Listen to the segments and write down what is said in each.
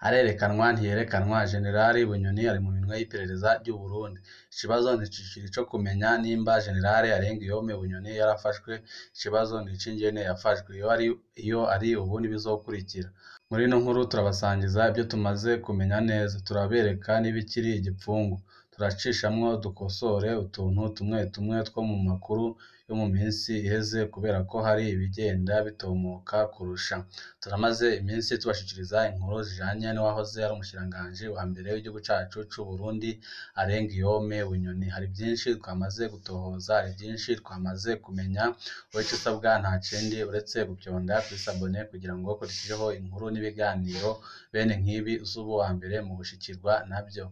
Arerekanwa ntiyerekanwa Jenerali Bunyoni ari mu minwe y'iperereza ry'u Burundi. Ikibazo ntikikiri ico kumenya nimba Jenerali Arengiyome Bunyoni yarafashwe, ikibazo ni ic'ingene yafashwe. Iyo ari ubu n'ibizokurikira. Muri ino nkuru turabasangiza ibyo tumaze kumenya neza, turabereka n'ibikiri igipfungu, turacishamwo dukosore utuntu tumwe tumwe two mu makuru yo mu minsi iheze kubera ko hari ibigenda bitomoka kurusha. Turamaze iminsi tubashikiriza inkuru zijanye n'uwahoze ari umushikiranganji wa mbere w'igihugu cacu c'u Burundi Arengiyome Bunyoni. Hari byinshi twamaze gutohoza, hari byinshi twamaze kumenya, wowe ico usabwa nta kindi uretse gupyonda kuri sabone kugira ngo kurikiriho inkuru n'ibiganiro bene nk'ibi uzuba uwa mbere mu gushikirwa navyo.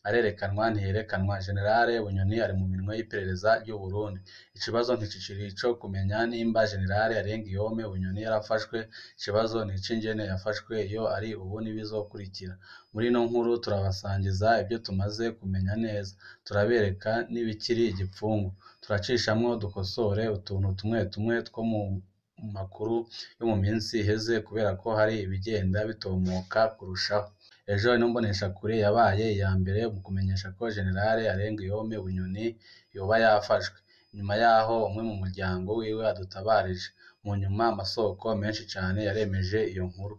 Arerekanwa ntiyerekanwa Jenerali Bunyoni ari mu minwe y'iperereza ry'u Burundi. Ikibazo ntikikiri ico kumenya nimba Jenerali Arengiyome Bunyoni yarafashwe, ikibazo ni ic'ingene yafashwe. Iyo ari ubu n'ibizokurikira. Muri ino nkuru turabasangiza ibyo tumaze kumenya neza, turabereka n'ibikiri igipfungu, turacishamwo dukosore utuntu tumwe tumwe two mu makuru yo mu minsi iheze kubera ko hari ibigenda bitomoka kurushaho. Ejo ino mboneshakure yabaye iya mbere mu kumenyesha ko Jenerali Arengiyome Bunyoni yoba yafashwe. Nyuma yaho umwe mu muryango wiwe adutabarije. Mu nyuma amasoko menshi cane yaremeje iyo nkuru.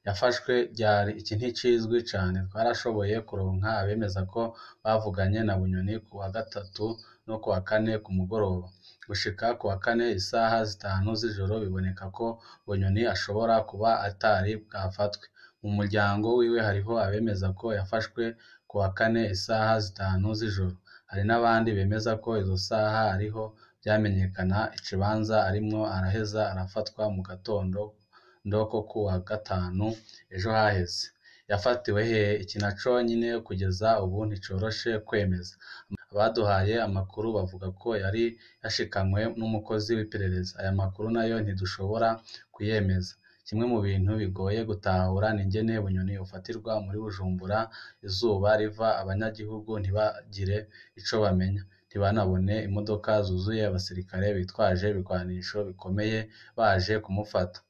Yafashwe ryari? Iki nticizwi cane. Twarashoboye kuronka abemeza ko bavuganye na Bunyoni ku wa gatatu no ku wa kane ku mugoroba. Gushika ku wa kane isaha 5 z'ijoro biboneka ko Bunyoni ashobora kuba atari bwafatwe. Mu muryango wiwe hariho abemeza ko yafashwe ku wa kane isaha 5 z'ijoro. Hari n'abandi bemeza ko izo saha ariho vyamenyekana ikibanza arimwo araheza arafatwa mu gatondo ndoko ku wa gatanu ejo haheze. Yafatiwe hehe? Iki naco nyene kugeza ubu nticoroshe kwemeza. Abaduhaye amakuru bavuga ko yari yashikanywe n'umukozi w'iperereza. Aya makuru nayo ntidushobora kuyemeza. Kimwe mu bintu bigoye gutahura ni ingene Bunyoni ufatirwa muri Bujumbura, izuba riva, abanyagihugu ntibagire ico bamenya, ntibanabone imodoka zuzuye abasirikare bitwaje ibigwanisho bikomeye baje kumufata.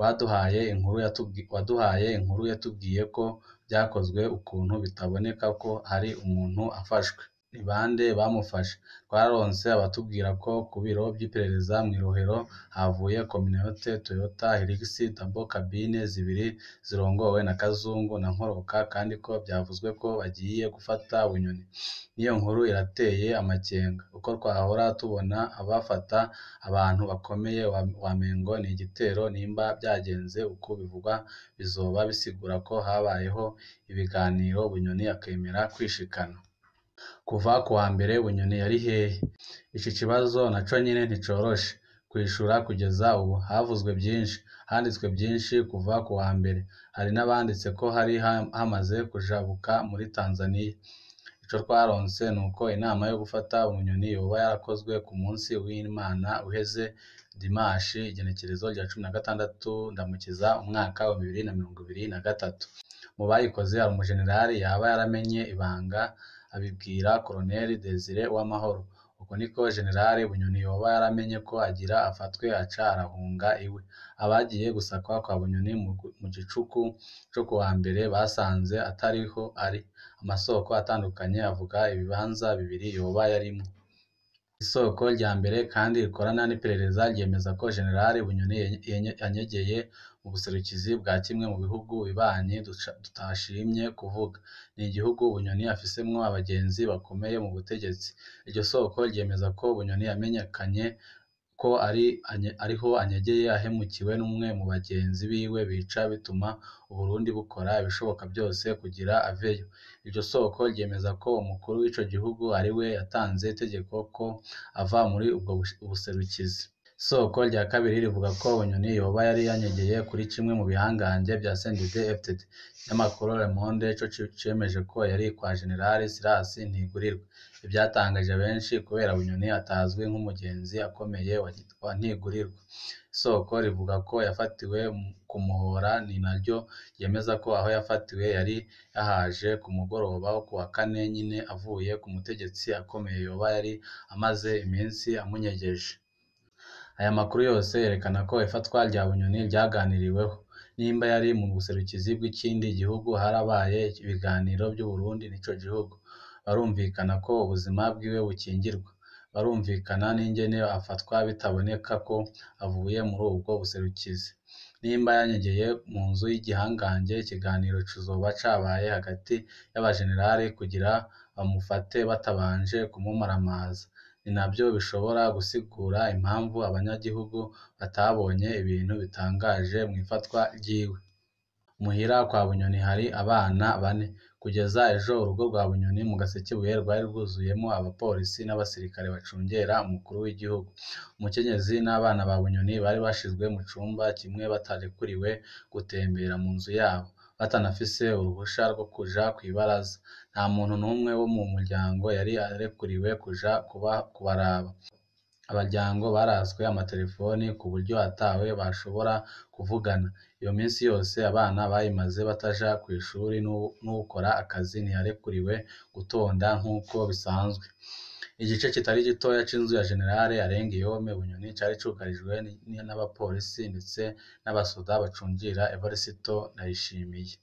Waduhaye inkuru yatubwiye ko vyakozwe ukuntu bitaboneka ko hari umuntu afashwe. Ni bande bamufashe? Twararonse abatubwira ko ku biro vy'iperereza mw'i Rohero havuye kominote Toyota Hilux Double Cabine zibiri zirongowe na Kazungu na Nkoroka kandi ko vyavuzwe ko bagiye gufata Bunyoni. Niyo nkuru irateye amakenga. Uko twahora tubona abafata abantu bakomeye wamengo ni igitero. Nimba vyagenze uko bivugwa bizoba bisigura ko habayeho ibiganiro Bunyoni akemera kwishikana. Kuva ku wa mbere Bunyoni yari hehe? Iki kibazo naco nyene nticoroshe kwishura kugeza ubu. Havuzwe byinshi, handitswe byinshi kuva ku wa mbere. Hari n'abanditse ko hari hamaze kujabuka muri Tanzania. Ico twaronse nuko inama yo gufata Bunyoni yoba yarakozwe ku munsi w'Imana uheze Dimashi igenekerezo rya 16 Ndamukiza umwaka wa 2023. Mu bayikoze hari umujenerali yaba yaramenye ibanga abibwira Colonel Desire Uwamahoro. Uko niko Jenerali Bunyoni yoba yaramenye ko agira afatwe aca arahunga iwe. Abagiye gusakwa kwa Bunyoni mu gicuku co ku wa mbere basanze atariho ari. Amasoko atandukanye avuga ibibanza bibiri yoba yarimwo. Isoko rya mbere kandi rikorana n'iperereza ryemeza ko Jenerali Bunyoni yanyegeye mu buserukizi bwa kimwe mu bihugu bibanyi tutashimye kuvuga. Ni igihugu Bunyoni afisemwo abagenzi bakomeye mu butegetsi. Iryo soko ryemeza ko Bunyoni yamenyekanye ko ariho anyegeye ahemukiwe n'umwe mu bagenzi biwe bica bituma Uburundi bukora ibishoboka byose kugira aveyo. Iryo soko ryemeza ko umukuru w'ico gihugu ariwe yatanze itegeko ko ava muri ubwo buserukizi. Isoko rya kabiri rivuga ko Bunyoni yoba yari yanyegeye kuri kimwe mu bihangange vya CNDD-FDD. Ikinyamakuru Le Monde co cemeje ko yari kwa Jenerali Silas Ntigurirwa. Ivyatangaje benshi kubera Bunyoni atazwi nk'umugenzi akomeye wa Ntigurirwa. Isoko rivuga ko yafatiwe ku Muhora, ni naryo ryemeza ko aho yafatiwe yari yahaje ku mugoroba wo ku wa kane nyine avuye ku mutegetsi akomeye yoba yari amaze iminsi amunyegeje. Aya makuru yose yerekana ko ifatwa rya Bunyoni ryaganiriweho. nimba yari mu buserukizi bw'ikindi gihugu harabaye ibiganiro by'u Burundi n'ico gihugu, barumvikana ko ubuzima bwiwe bukingirwa, barumvikana n'ingene afatwa bitaboneka ko avuye muri ubwo buserukizi. Nimba yanyegeye mu nzu y'igihangange, ikiganiro kizoba cabaye hagati y'abajenerali kugira bamufate batabanje kumumaramaza. Ni navyo bishobora gusigura impamvu abanyagihugu batabonye ibintu bitangaje mw'ifatwa ryiwe. Muhira kwa Bunyoni hari abana 4. Kugeza ejo urugo rwa Bunyoni mu Gasekebuye rwari rwuzuyemo abapolisi n'abasirikare bacungera umukuru w'igihugu. Umukenyezi n'abana ba Bunyoni bari bashizwe mu cumba kimwe batarekuriwe gutembera mu nzu yabo, batanafise uruhusha rwo kuja kw'ibaraza. Nta muntu n'umwe wo mu muryango yari arekuriwe kuja kubaraba. Abaryango baraswe amaterefoni ku buryo atawe bashobora kuvugana. Iyo minsi yose abana bayimaze bataja kw'ishuri, n'uwukora akazi ntiyarekuriwe gutonda nk'uko bisanzwe. Igice kitari gitoya c'inzu ya General Arengiyome Bunyoni cari cugarijwe n'abapolisi ndetse n'abasoda bacungira Evariste Ndayishimiye.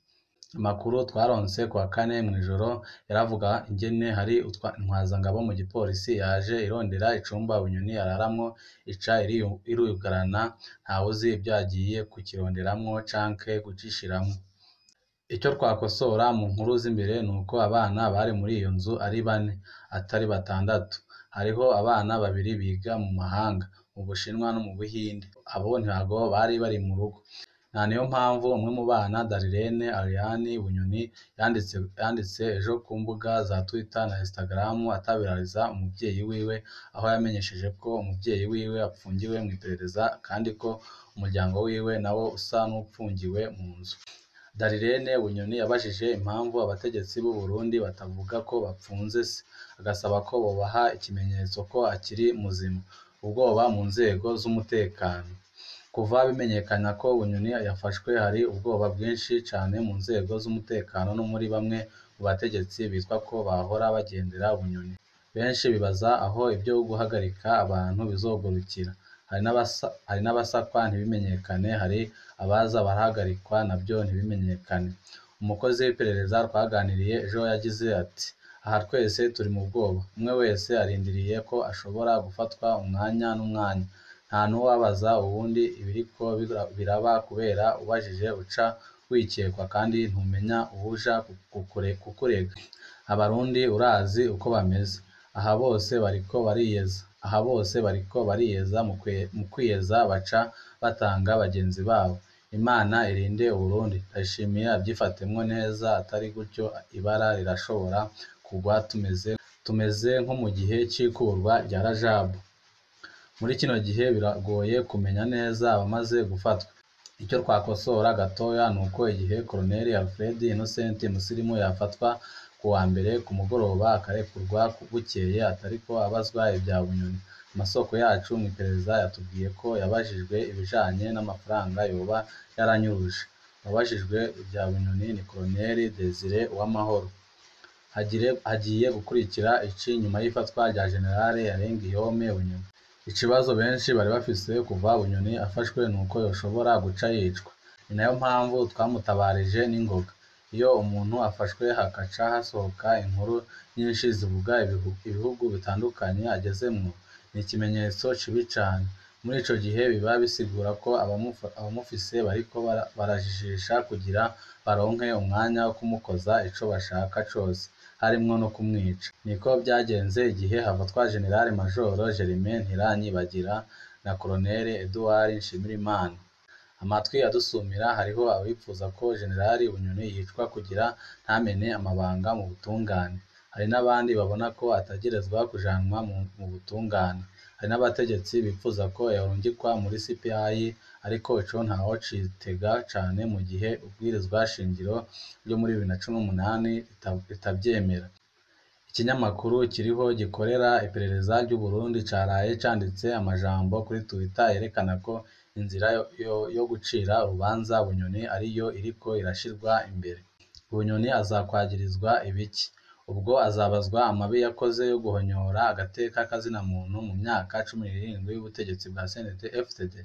Amakuru twaronse kuwa kane mw'ijoro yaravuga ingene hari intwazangabo mu gipolisi yaje irondera icumba Bunyoni araramwo, ica iruyugarana, ntawuzi ivyo yagiye kukironderamwo canke kugishiramwo. Icyo twakosora mu nkuru z'imbere nuko abana bari muri iyo nzu ari 4 atari 6. Hariho abana 2 biga mu mahanga, mu Bushinwa no mu Buhindi. Abo ntago bari mu rugo. Niyo mpamvu umwe mu bana, Darilene Ariane Bunyoni, yanditse ejo ku mbuga za Twitter na Instagram atabirariza umuvyeyi wiwe, aho yamenyesheje ko umuvyeyi wiwe apfungiwe mw'iperereza kandi ko umuryango wiwe nawo usa n'upfungiwe mu nzu. Darilene Bunyoni yabajije impamvu abategetsi b'u Burundi batavuga ko bapfunze se, agasaba ko bobaha ikimenyetso ko akiri muzima. Ubwoba mu nzego z'umutekano. Kuva bimenyekana ko Bunyoni yafashwe, hari ubwoba bwinshi cane mu nzego z'umutekano no muri bamwe mu bategetsi bitwa ko bahora bagendera Bunyoni. Benshi bibaza aho ibyo guhagarika abantu bizogurukira. Hari n'abasakwa ntibimenyekane, hari abaza barahagarikwa navyo ntibimenyekane. Umukozi w'iperereza twaganiriye ejo yagize ati: "Aha twese turi mu bwoba, umwe wese arindiriye ko ashobora gufatwa umwanya n'umwanya. Nta n'uwabaza uwundi ibiriko biraba kubera ubajije uca wikekwa kandi ntumenya uwuja kukurega. Abarundi urazi uko bameze. Aha bose bariko bariyeza, mu kwiyeza baca batanga bagenzi babo. Imana irinde Uburundi." Ndayishimiye avyifatemwo neza, atari gutyo ibara rirashobora kugwa tumeze nko mu gihe c'ikurwa rya Rajabu. Muri kino gihe biragoye kumenya neza abamaze gufatwa. Icyo twakosora gatoya nuko igihe Colonel Alfred Innocent Musirimu yafatwa kuwa mbere ku mugoroba akarekurwa bukeye atariko abazwa ibya Bunyoni. Amasoko yacu mw'iperereza yatubwiye ko yabajijwe ibijanye n'amafaranga yoba yaranyuruje. Wabajijwe ibya Bunyoni ni Colonel Desire Uwamahoro. Hagiye gukurikira iki nyuma y'ifatwa rya General Arengiyome Bunyoni? Ikibazo benshi bari bafise kuva Bunyoni afashwe nuko yoshobora guca yicwa. Ni nayo mpamvu twamutabarije n'ingoga. Iyo umuntu afashwe hakaca hasohoka inkuru nyinshi zivuga ibihugu bitandukanye agezemwo, ni ikimenyetso kibi cane. Muri ico gihe biba bisigura ko abamufise bariko barajijisha kugira baronke umwanya wo kumukoza ico bashaka cose, harimwo no kumwica. Niko vyagenze igihe hafatwa General Major Germain Ntiranyibagira na Colonel Edouard Nshimirimana. Amatwi adusumira, hariho abipfuza ko General Bunyoni yicwa kugira ntamene amabanga mu butungane. Hari n'abandi babona ko ategerezwa kujanwa mu butungane. Hari n'abategetsi bipfuza ko yorungikwa muri CPI, ariko ico ntaho citega cane mu gihe ubwirizwa shingiro ryo muri 2018 ritavyemera. Ikinyamakuru kiriho gikorera iperereza ry'u Burundi caraye canditse amajambo kuri Twitter yerekana ko inzira yo gucira urubanza Bunyoni ariyo iriko irashirwa imbere. Bunyoni azakwagirizwa ibiki? Ubwo azabazwa amabi yakoze yo guhonyora agateka k'azina muntu mu myaka 17 y'ubutegetsi bwa CNDD-FDD.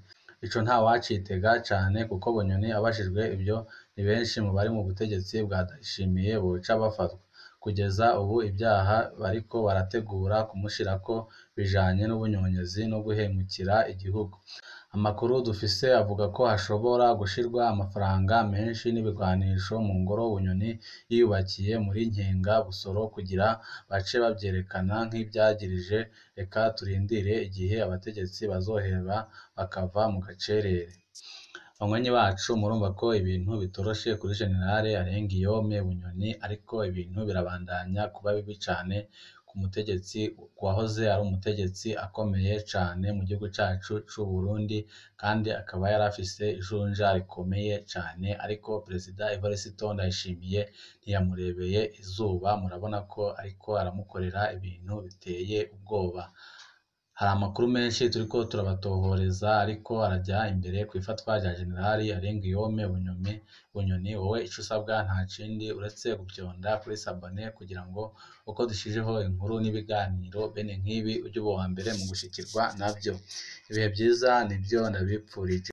ico ntawacitega cane kuko Bunyoni abajijwe ivyo ni benshi mu bari mu butegetsi bwa Ndayishimiye boca bafatwa. Kugeza ubu ivyaha bariko barategura kumushirako bijanye n'ubunyonyezi no guhemukira igihugu. Amakuru dufise avuga ko hashobora gushirwa amafaranga menshi n'ibigwanisho mu ngoro Bunyoni yiyubakiye muri Nkenga Busoro kugira bace bavyerekana nk'ivyagirije. Reka turindire igihe abategetsi bazoheba bakava mu gacerere. Banywanyi bacu murumva ko ibintu bitoroshe kuri General Arengiyome Bunyoni, ariko ibintu birabandanya kuba bibi cane ku mutegetsi wahoze ari umutegetsi akomeye cane mu gihugu cacu c'u Burundi, kandi akaba yari afise ijunja rikomeye cane, ariko Perezida Evariste Ndayishimiye ntiyamurebeye izuba. Murabona ko ariko aramukorera ibintu biteye ubwoba. Hari amakuru menshi turiko turabatohoreza ariko arajya imbere kw'ifatwa rya General Arengiyome Bunyoni. Wowe ico usabwa nta kindi uretse gufyonda kuri sabone kugira ngo uko dushijeho inkuru n'ibiganiro bene nk'ibi uje uba uwa mbere mu gushikirwa navyo. Ibihe vyiza nivyo ndabipfurije.